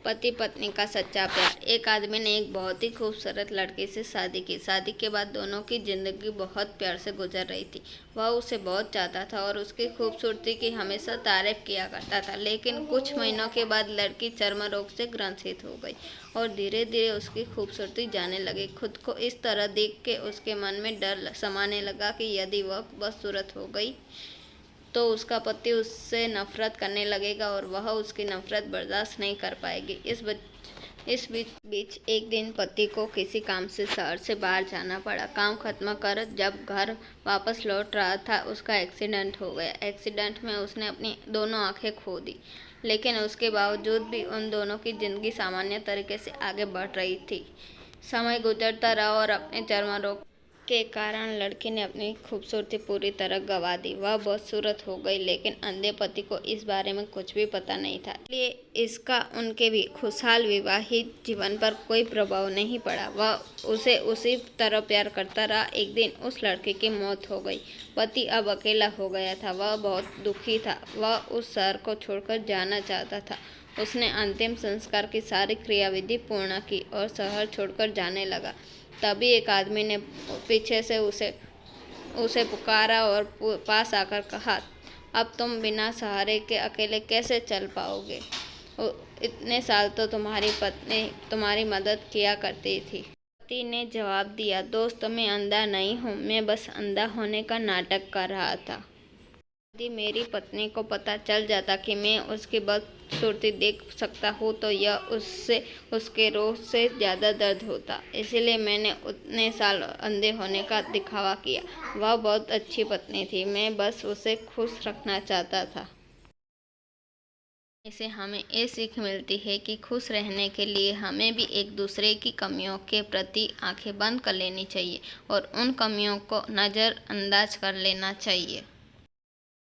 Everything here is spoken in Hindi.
पति पत्नी का सच्चा प्यार। एक आदमी ने एक बहुत ही खूबसूरत लड़की से शादी की। शादी के बाद दोनों की जिंदगी बहुत प्यार से गुजर रही थी। वह उसे बहुत चाहता था और उसकी खूबसूरती की हमेशा तारीफ किया करता था। लेकिन कुछ महीनों के बाद लड़की चर्म रोग से ग्रसित हो गई और धीरे धीरे उसकी खूबसूरती जाने लगी। खुद को इस तरह देख के उसके मन में डर समाने लगा कि यदि वह बदसूरत हो गई तो उसका पति उससे नफरत करने लगेगा और वह उसकी नफरत बर्दाश्त नहीं कर पाएगी। इस बीच एक दिन पति को किसी काम से शहर से बाहर जाना पड़ा। काम खत्म कर जब घर वापस लौट रहा था, उसका एक्सीडेंट हो गया। एक्सीडेंट में उसने अपनी दोनों आंखें खो दी, लेकिन उसके बावजूद भी उन दोनों की जिंदगी सामान्य तरीके से आगे बढ़ रही थी। समय गुजरता रहा और अपने चर्म रोग के कारण लड़की ने अपनी खूबसूरती पूरी तरह गंवा दी। वह बदसूरत हो गई, लेकिन अंधे पति को इस बारे में कुछ भी पता नहीं था, इसलिए इसका उनके भी खुशहाल विवाहित जीवन पर कोई प्रभाव नहीं पड़ा। वह उसे उसी तरह प्यार करता रहा। एक दिन उस लड़के की मौत हो गई। पति अब अकेला हो गया था। वह बहुत दुखी था। वह उस शहर को छोड़कर जाना चाहता था। उसने अंतिम संस्कार की सारी क्रियाविधि पूर्ण की और शहर छोड़कर जाने लगा। तभी एक आदमी ने पीछे से उसे पुकारा और पास आकर कहा, अब तुम बिना सहारे के अकेले कैसे चल पाओगे? इतने साल तो तुम्हारी पत्नी तुम्हारी मदद किया करती थी। पति ने जवाब दिया, दोस्त, मैं अंधा नहीं हूँ, मैं बस अंधा होने का नाटक कर रहा था। यदि मेरी पत्नी को पता चल जाता कि मैं उसकी बदसूरती देख सकता हूँ तो यह उसके रोग से ज़्यादा दर्द होता। इसलिए मैंने उतने साल अंधे होने का दिखावा किया। वह बहुत अच्छी पत्नी थी, मैं बस उसे खुश रखना चाहता था। इससे हमें ये सीख मिलती है कि खुश रहने के लिए हमें भी एक दूसरे की कमियों के प्रति आंखें बंद कर लेनी चाहिए और उन कमियों को नज़रअंदाज कर लेना चाहिए।